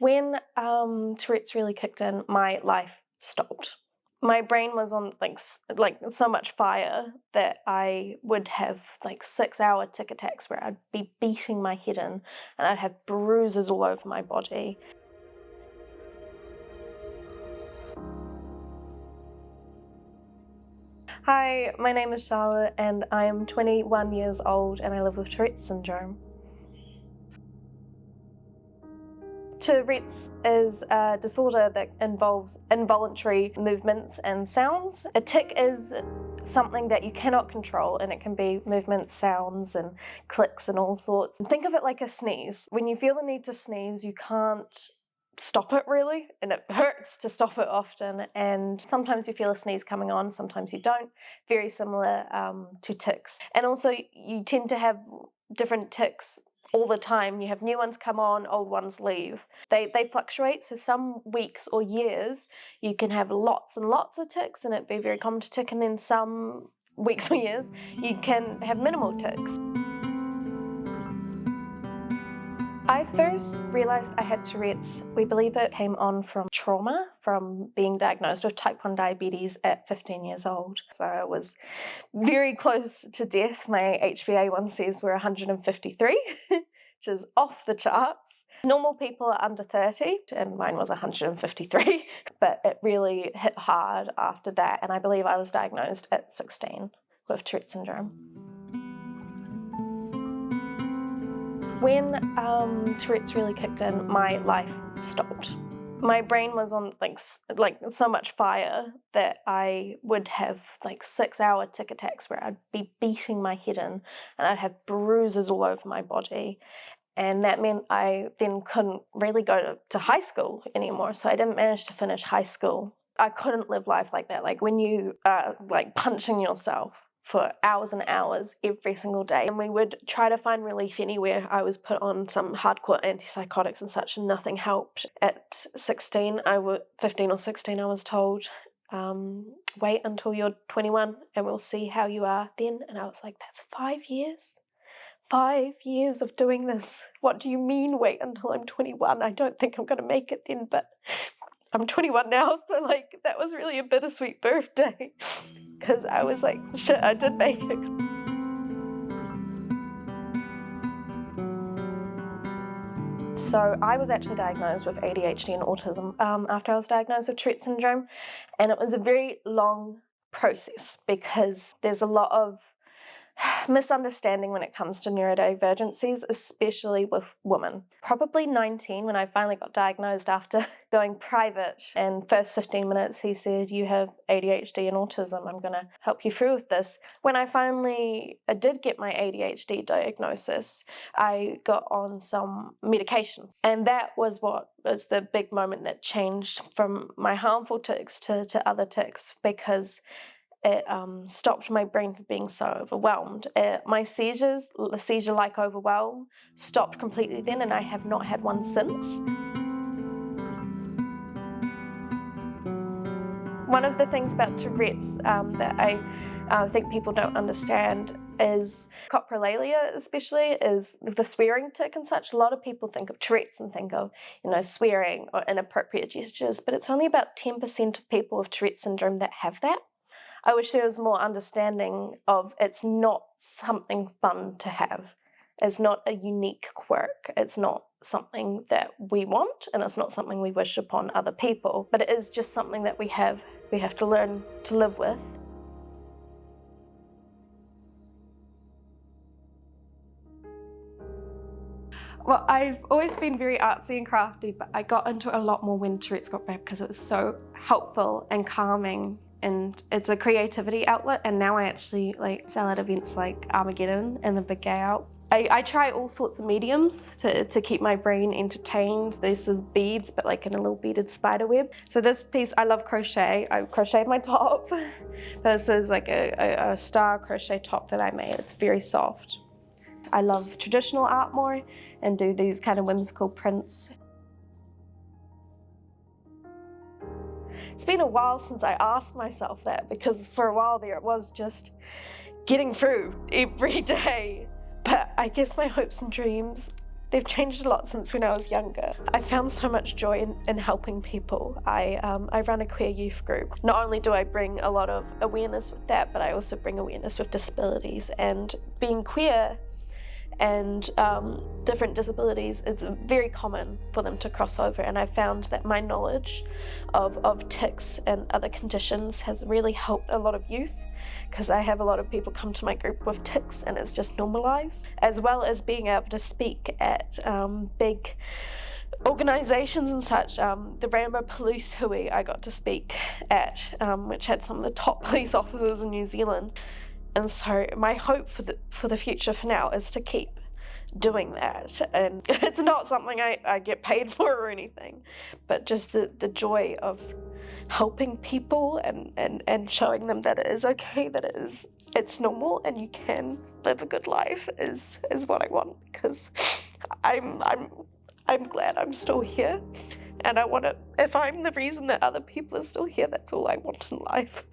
When Tourette's really kicked in, my life stopped. My brain was on like so much fire that I would have like 6-hour tic attacks where I'd be beating my head in and I'd have bruises all over my body. Hi, my name is Charlotte and I am 21 years old and I live with Tourette Syndrome. Tourette's is a disorder that involves involuntary movements and sounds. A tic is something that you cannot control, and it can be movements, sounds, and clicks and all sorts. Think of it like a sneeze. When you feel the need to sneeze, you can't stop it really, and it hurts to stop it often, and sometimes you feel a sneeze coming on, sometimes you don't. Very similar to tics. And also you tend to have different tics all the time. You have new ones come on, old ones leave. They fluctuate, so some weeks or years you can have lots and lots of tics and it'd be very common to tic, and then some weeks or years you can have minimal tics. I first realised I had Tourette's, we believe it came on from trauma, from being diagnosed with type 1 diabetes at 15 years old. So I was very close to death. My HbA1cs were 153, which is off the charts. Normal people are under 30, and mine was 153, but it really hit hard after that, and I believe I was diagnosed at 16 with Tourette Syndrome. When Tourette's really kicked in, my life stopped. My brain was on like so much fire that I would have like 6-hour tic attacks where I'd be beating my head in and I'd have bruises all over my body. And that meant I then couldn't really go to high school anymore. So I didn't manage to finish high school. I couldn't live life like that. Like when you are like punching yourself for hours and hours every single day. And we would try to find relief anywhere. I was put on some hardcore antipsychotics and such, and nothing helped. At 15 or 16, I was told, wait until you're 21 and we'll see how you are then. And I was like, that's 5 years? 5 years of doing this. What do you mean wait until I'm 21? I don't think I'm going to make it then, but I'm 21 now, so like that was really a bittersweet birthday because I was like, shit, I did make it. So I was actually diagnosed with ADHD and Autism after I was diagnosed with Tourette Syndrome, and it was a very long process because there's a lot of misunderstanding when it comes to neurodivergencies, especially with women. Probably 19 when I finally got diagnosed after going private, and first 15 minutes he said, you have ADHD and autism, I'm going to help you through with this. When I finally did get my ADHD diagnosis, I got on some medication, and that was what was the big moment that changed from my harmful tics to other tics, because it stopped my brain from being so overwhelmed. My seizures, the seizure-like overwhelm, stopped completely then, and I have not had one since. One of the things about Tourette's that I think people don't understand is coprolalia, especially, is the swearing tic and such. A lot of people think of Tourette's and think of, swearing or inappropriate gestures, but it's only about 10% of people with Tourette syndrome that have that. I wish there was more understanding of it's not something fun to have. It's not a unique quirk. It's not something that we want, and it's not something we wish upon other people. But it is just something that we have to learn to live with. Well, I've always been very artsy and crafty, but I got into it a lot more when Tourette's got back because it was so helpful and calming. And it's a creativity outlet, and now I actually sell at events like Armageddon and the Big Gay Out. I try all sorts of mediums to keep my brain entertained. This is beads, but in a little beaded spider web. So this piece, I love crochet. I crocheted my top. This is like a star crochet top that I made. It's very soft. I love traditional art more and do these kind of whimsical prints. It's been a while since I asked myself that, because for a while there it was just getting through every day. But I guess my hopes and dreams they've changed a lot since when I was younger. I found so much joy in helping people. I run a queer youth group. Not only do I bring a lot of awareness with that, but I also bring awareness with disabilities, and being queer and different disabilities, it's very common for them to cross over, and I found that my knowledge of tics and other conditions has really helped a lot of youth, because I have a lot of people come to my group with tics and it's just normalized, as well as being able to speak at big organisations and such. The Rainbow Police Hui I got to speak at, which had some of the top police officers in New Zealand. And so my hope for the future for now is to keep doing that. And it's not something I get paid for or anything, but just the joy of helping people and showing them that it is okay, that it's normal and you can live a good life is what I want, because I'm glad I'm still here, and I want to, if I'm the reason that other people are still here, that's all I want in life.